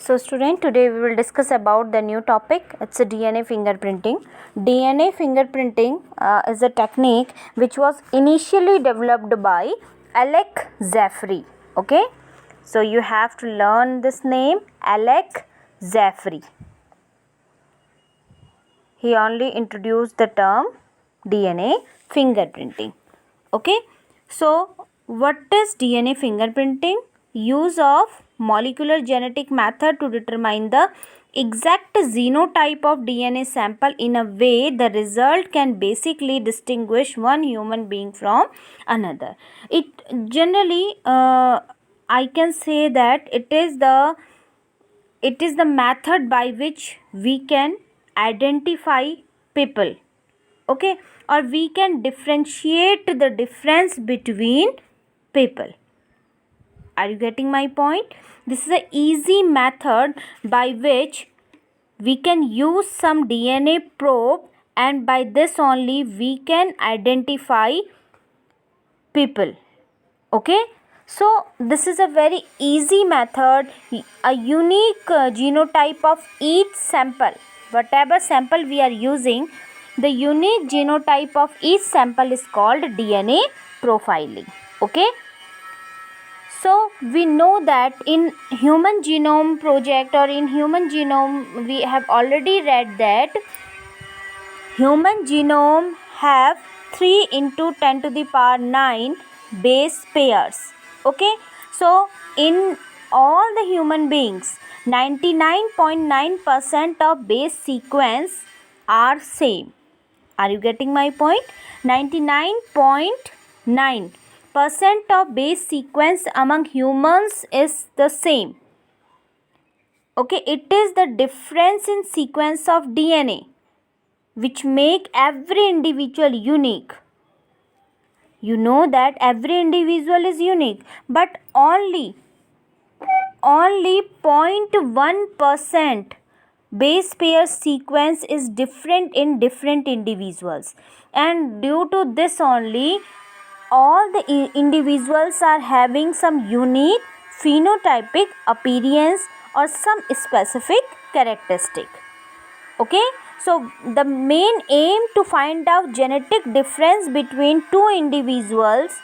So student, today we will discuss about the new topic. It's a DNA fingerprinting. DNA fingerprinting is a technique which was initially developed by Alec Zafrey. Okay, so you have to learn this name, Alec Zafrey. He only introduced the term DNA fingerprinting. Okay, so what is DNA fingerprinting? Use of molecular genetic method to determine the exact genotype of DNA sample in a way the result can basically distinguish one human being from another. It generally I can say that it is the method by which we can identify people, okay, or we can differentiate the difference between people. Are you getting my point? This is an easy method by which we can use some DNA probe, and by this only we can identify people. Okay, so this is a very easy method. A unique genotype of each sample, whatever sample we are using, the unique genotype of each sample is called DNA profiling. Okay, so we know that in human genome project or in human genome we have already read that human genome have 3 into 10 to the power 9 base pairs. Okay, so in all the human beings 99.9% of base sequence are same. Are you getting my point? 99.9% of base sequence among humans is the same. Okay, it is the difference in sequence of DNA which make every individual unique. You know that every individual is unique, but only 0.1% base pair sequence is different in different individuals, and due to this only all the individuals are having some unique phenotypic appearance or some specific characteristic. Okay, so the main aim to find out genetic difference between two individuals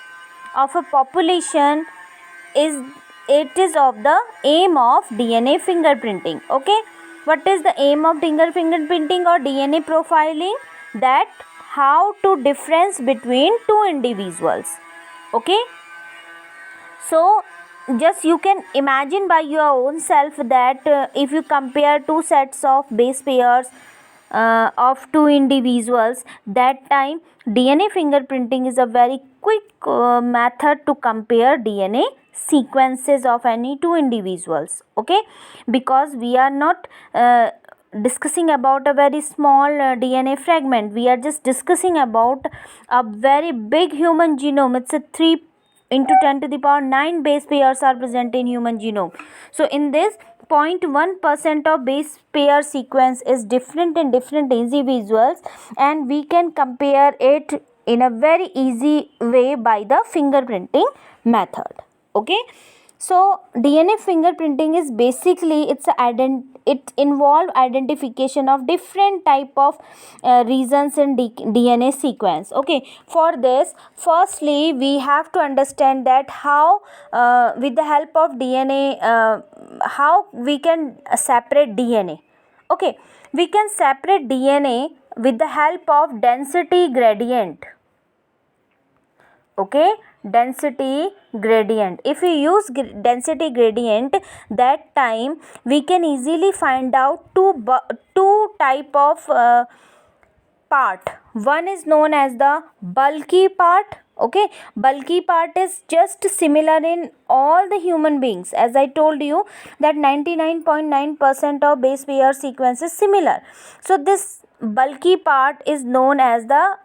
of a population is of the aim of DNA fingerprinting. Okay, what is the aim of fingerprinting or DNA profiling? That how to difference between two individuals. Okay, so just you can imagine by your own self that if you compare two sets of base pairs of two individuals, that time DNA fingerprinting is a very quick method to compare DNA sequences of any two individuals. Okay, because we are not discussing about a very small DNA fragment, we are just discussing about a very big human genome. It's a 3 into 10 to the power 9 base pairs are present in human genome. So in this 0.1% of base pair sequence is different in different individuals, and we can compare it in a very easy way by the fingerprinting method. Okay, so DNA fingerprinting is basically it involve identification of different type of regions in DNA sequence. Okay, for this firstly we have to understand that how with the help of DNA how we can separate DNA. Okay, we can separate DNA with the help of density gradient. Okay, density gradient. If we use density gradient, that time we can easily find out two type of part. One is known as the bulky part. Okay, bulky part is just similar in all the human beings. As I told you that 99.9% of base pair sequence is similar. So this bulky part is known as the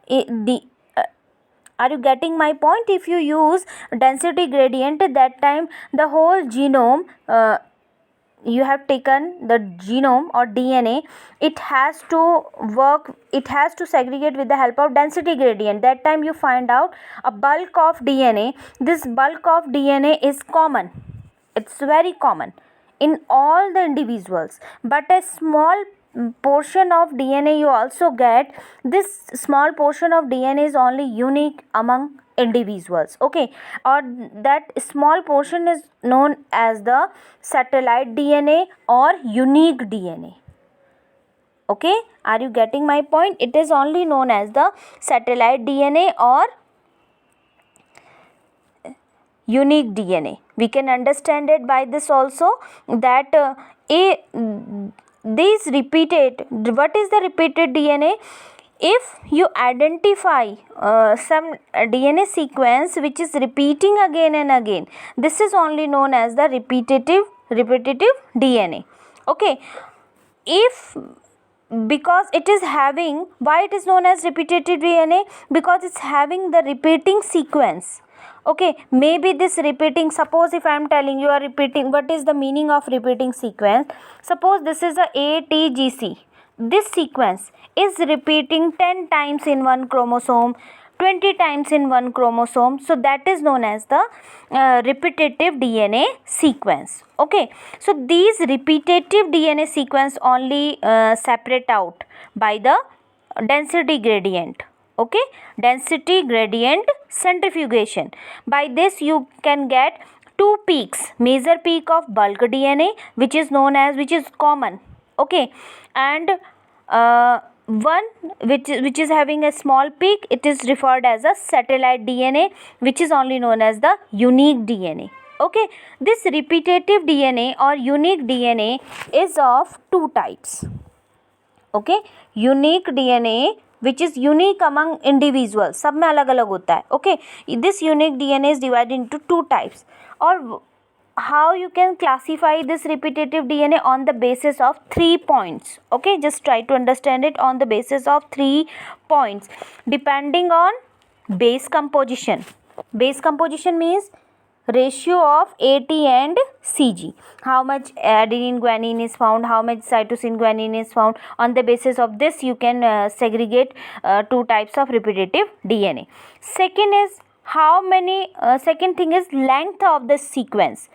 are you getting my point? If you use density gradient, that time the whole genome you have taken the genome or DNA, it has to segregate with the help of density gradient. That time you find out a bulk of DNA. This bulk of DNA is common. It's very common in all the individuals, but a small portion of DNA you also get. This small portion of DNA is only unique among individuals, okay, or that small portion is known as the satellite DNA or unique DNA. Okay, are you getting my point? It is only known as the satellite DNA or unique DNA. We can understand it by this also, that these repeated, what is the repeated DNA? If you identify some DNA sequence which is repeating again and again, this is only known as the repetitive DNA. Okay, if, because it is having, why it is known as repetitive DNA? Because it's having the repeating sequence. Okay, maybe this repeating, suppose if I am telling you are repeating, what is the meaning of repeating sequence? Suppose this is a ATGC. This sequence is repeating 10 times in one chromosome, 20 times in one chromosome. So that is known as the repetitive DNA sequence. Okay, so these repetitive DNA sequence only separate out by the density gradient. Okay, density gradient centrifugation. By this you can get two peaks, major peak of bulk DNA, which is known as, which is common, okay, and one which is having a small peak, it is referred as a satellite DNA, which is only known as the unique DNA. Okay, this repetitive DNA or unique DNA is of two types. Okay, unique DNA which is unique among individuals, सब में अलग अलग होता है. Okay, this unique DNA is divided into two types. और how you can classify this repetitive DNA? On the basis of 3 points. Okay, just try to understand it on the basis of 3 points, depending on base composition. Base composition means ratio of AT and CG. How much adenine guanine is found, how much cytosine guanine is found. On the basis of this you can segregate two types of repetitive DNA. Second is how many, second thing is length of the sequence,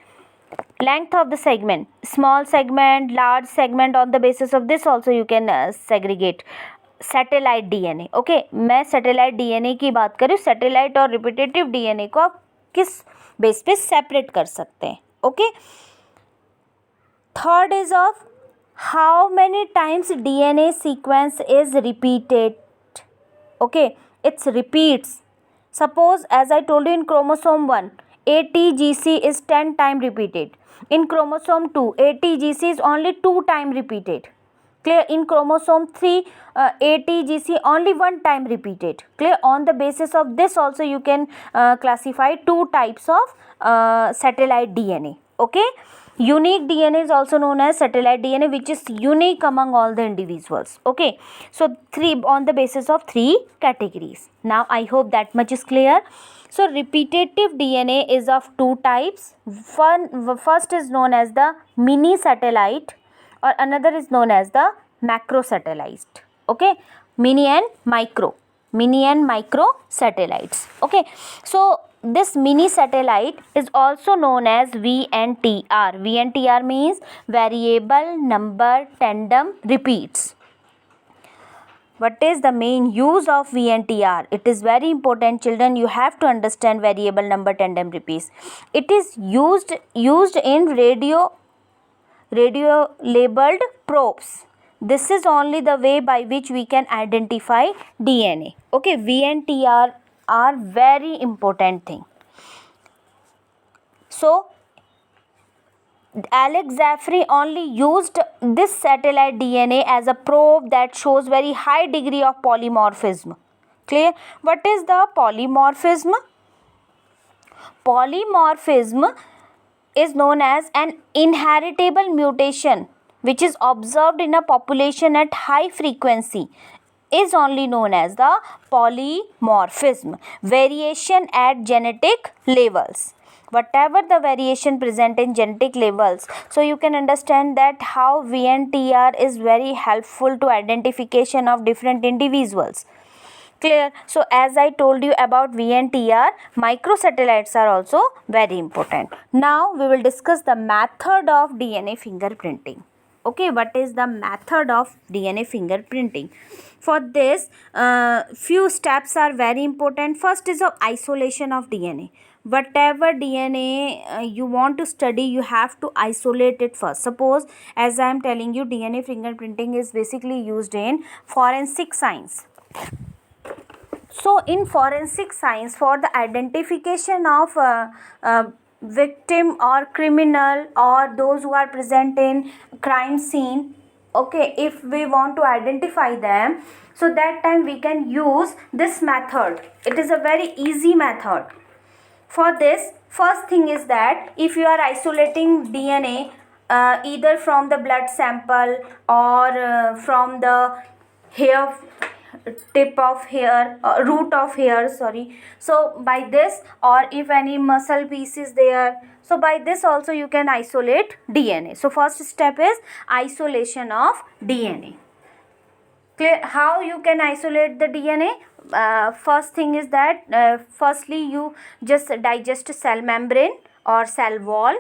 length of the segment, small segment, large segment. On the basis of this also you can segregate satellite DNA. Okay, मैं satellite DNA की बात करूँ. Satellite और repetitive DNA को आप किस base पे separate कर सकते हैं. Okay, third is of how many times DNA sequence is repeated. Okay, it's repeats. Suppose as I told you in chromosome 1 ATGC is 10 times repeated. In chromosome 2 ATGC is only 2 times repeated. Clear? In chromosome 3 ATGC only 1 time repeated. Clear? On the basis of this also you can classify two types of satellite DNA. Okay, unique DNA is also known as satellite DNA, which is unique among all the individuals. Okay, so three, on the basis of 3 categories. Now I hope that much is clear. So repetitive DNA is of two types. First is known as the mini satellite, or another is known as the macro satellite. Okay, mini and micro satellites. Okay, so this mini satellite is also known as VNTR. VNTR means variable number tandem repeats. What is the main use of VNTR? It is very important, children. You have to understand variable number tandem repeats. It is used in radio labeled probes. This is only the way by which we can identify DNA. Okay, VNTR are very important thing. So Alex Zafre only used this satellite DNA as a probe that shows very high degree of polymorphism. Clear? What is the polymorphism? Polymorphism is known as an inheritable mutation which is observed in a population at high frequency, is only known as the polymorphism. Variation at genetic levels. Whatever the variation present in genetic levels, so you can understand that how VNTR is very helpful to identification of different individuals. Clear? So as I told you about VNTR, microsatellites are also very important. Now we will discuss the method of DNA fingerprinting. Okay, what is the method of DNA fingerprinting? For this, few steps are very important. First is of isolation of DNA. Whatever DNA you want to study, you have to isolate it first. Suppose, as I am telling you, DNA fingerprinting is basically used in forensic science. So in forensic science, for the identification of victim or criminal or those who are present in crime scene, okay, if we want to identify them, so that time we can use this method. It is a very easy method. For this, first thing is that if you are isolating DNA either from the blood sample or from the hair tip of hair, root of hair, sorry. So by this, or if any muscle piece is there, so by this also you can isolate DNA. So first step is isolation of DNA. Clear? How you can isolate the DNA? First thing is that firstly you just digest cell membrane or cell wall,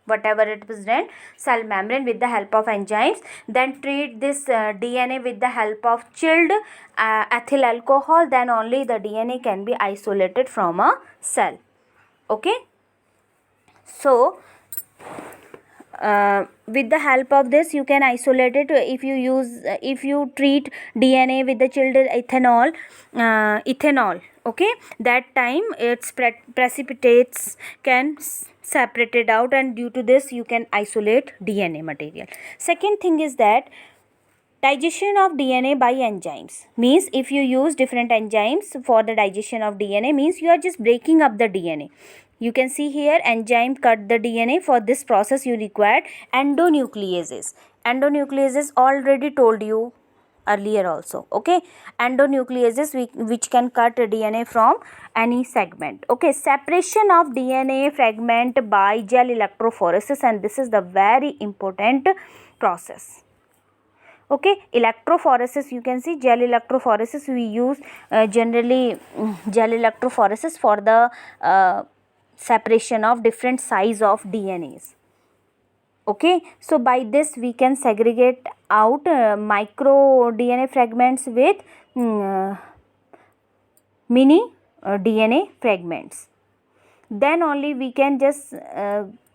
whatever it is then, cell membrane with the help of enzymes. Then treat this DNA with the help of chilled ethyl alcohol. Then only the DNA can be isolated from a cell. Okay. So with the help of this you can isolate it. If you treat DNA with the chilled ethanol, okay, that time its precipitates can separate it out, and due to this you can isolate DNA material. Second thing is that digestion of DNA by enzymes. Means if you use different enzymes for the digestion of DNA, means you are just breaking up the DNA. You can see here enzyme cut the DNA. For this process you require endonucleases. Endonucleases already told you earlier also. Okay, endonucleases which can cut DNA from any segment. Okay, separation of DNA fragment by gel electrophoresis, and this is the very important process. Okay, electrophoresis, you can see gel electrophoresis we use generally gel electrophoresis for the separation of different size of DNAs. Okay, so by this we can segregate out micro DNA fragments with mini DNA fragments. Then only we can just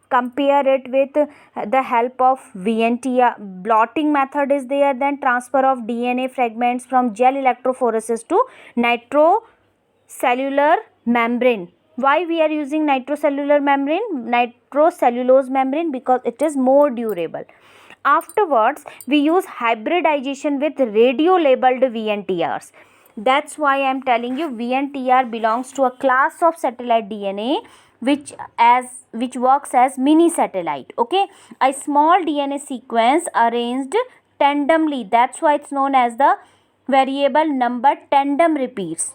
compare it with the help of VNTR. Blotting method is there. Then transfer of DNA fragments from gel electrophoresis to nitrocellular membrane. Why we are using nitrocellulose membrane? Because it is more durable. Afterwards, we use hybridization with radio labeled VNTRs. That's why I am telling you VNTR belongs to a class of satellite DNA which works as mini satellite. Okay, a small DNA sequence arranged tandemly. That's why it's known as the variable number tandem repeats.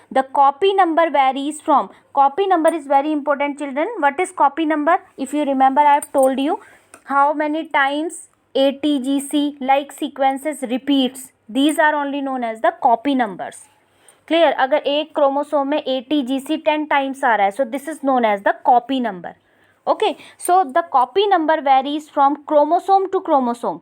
The copy number varies from, copy number is very important, children. What is copy number? If you remember, I have told you how many times ATGC like sequences repeats. These are only known as the copy numbers. Clear? अगर एक chromosome में ATGC 10 times आ रहा है, so this is known as the copy number. Okay, so the copy number varies from chromosome to chromosome.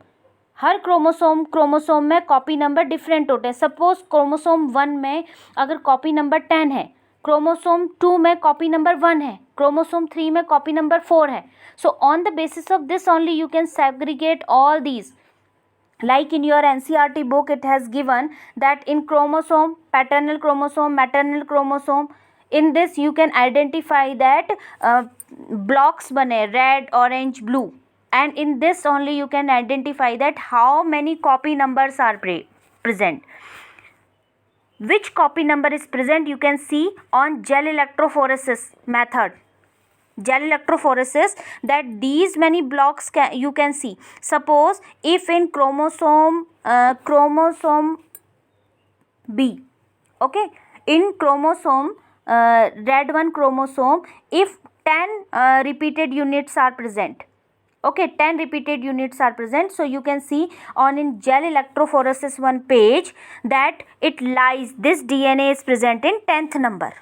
Her chromosome में copy number different होते हैं. Suppose chromosome 1 में अगर कॉपी नंबर 10 है, क्रोमोसोम 2 में कॉपी नंबर 1 है, क्रोमोसोम 3 में copy number 4 है. So on the basis of this only you can segregate all these. Like in your NCERT book, it has given that in chromosome, paternal chromosome, maternal chromosome, in this you can identify that blocks bane red, orange, blue, and in this only you can identify that how many copy numbers are present. Which copy number is present you can see on gel electrophoresis method. Gel electrophoresis, that these many blocks you can see. Suppose if in chromosome B, okay, in chromosome red one chromosome, if 10 repeated units are present, Okay, 10 repeated units are present. So you can see on in gel electrophoresis one page that it lies, this DNA is present in 10th number.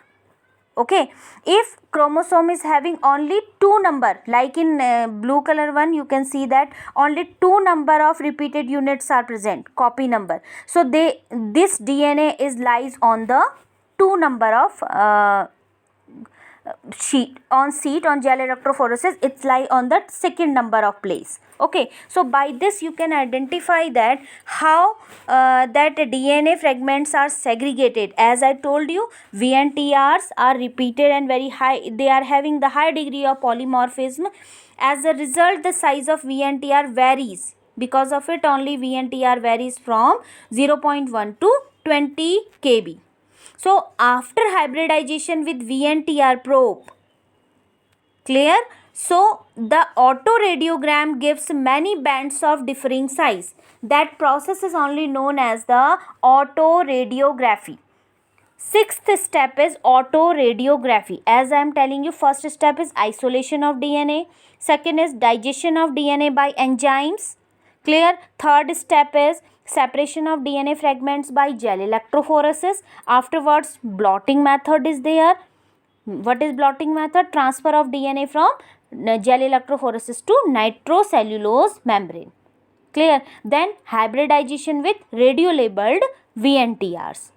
Okay, if chromosome is having only 2 number, like in blue color one, you can see that only 2 number of repeated units are present, copy number. So this DNA is lies on the 2 number of sheet on gel electrophoresis, it's lie on the second number of place. Okay, so by this you can identify that how that DNA fragments are segregated. As I told you, VNTRs are repeated and very high, they are having the high degree of polymorphism. As a result, the size of VNTR varies. Because of it, only VNTR varies from 0.1 to 20 kb. So after hybridization with VNTR probe, clear? So the autoradiogram gives many bands of differing size. That process is only known as the autoradiography. Sixth step is autoradiography. As I am telling you, first step is isolation of DNA. Second is digestion of DNA by enzymes. Clear? Third step is separation of DNA fragments by gel electrophoresis. Afterwards, blotting method is there. What is blotting method? Transfer of DNA from gel electrophoresis to nitrocellulose membrane. Clear? Then hybridization with radio-labeled VNTRs.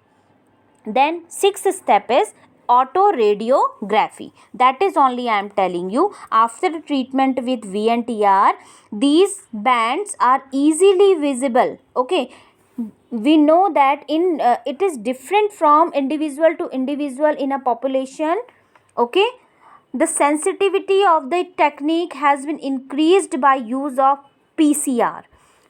Then sixth step is autoradiography. That is only I am telling you, after the treatment with VNTR, these bands are easily visible. Okay, we know that in it is different from individual to individual in a population. Okay, the sensitivity of the technique has been increased by use of PCR.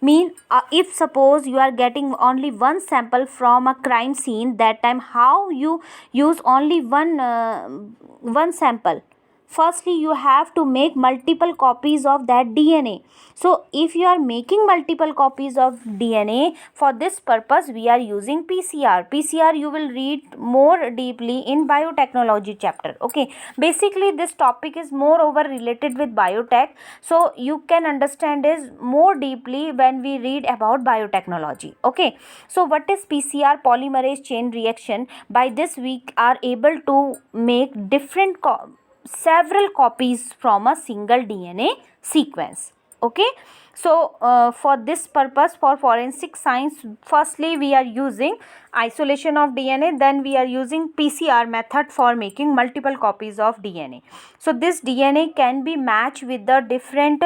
Mean if suppose you are getting only one sample from a crime scene, that time how you use only one sample? Firstly, you have to make multiple copies of that DNA. So if you are making multiple copies of DNA, for this purpose we are using PCR. PCR you will read more deeply in biotechnology chapter. Okay, basically this topic is more over related with biotech, so you can understand is more deeply when we read about biotechnology. Okay, so what is PCR? Polymerase chain reaction. By this we are able to make different several copies from a single DNA sequence. Okay, so for this purpose, for forensic science, firstly we are using isolation of DNA, then we are using PCR method for making multiple copies of DNA. So this DNA can be matched with the different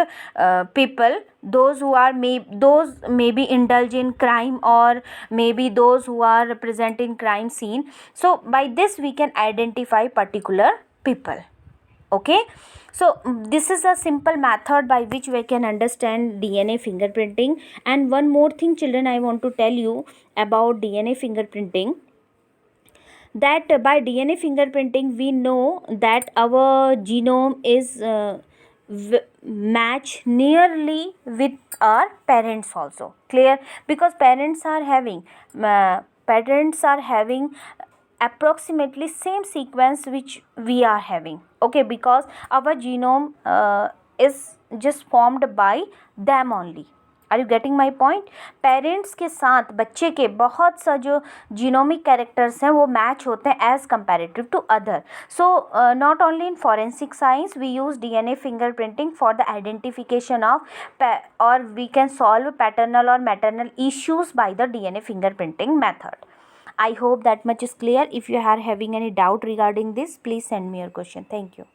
people, those who are those maybe indulge in crime, or maybe those who are representing crime scene. So by this we can identify particular people. Okay, so this is a simple method by which we can understand DNA fingerprinting. And one more thing, children, I want to tell you about DNA fingerprinting, that by DNA fingerprinting we know that our genome is match nearly with our parents also. Clear? Because parents are having approximately same sequence which we are having. Okay, because our genome is just formed by them only. Are you getting my point? Parents के साथ बच्चे के बहुत सा जो genomic characters हैं वो match होते हैं as comparative to other. So not only in forensic science we use DNA fingerprinting for the identification of or we can solve paternal or maternal issues by the DNA fingerprinting method. I hope that much is clear. If you are having any doubt regarding this, please send me your question. Thank you.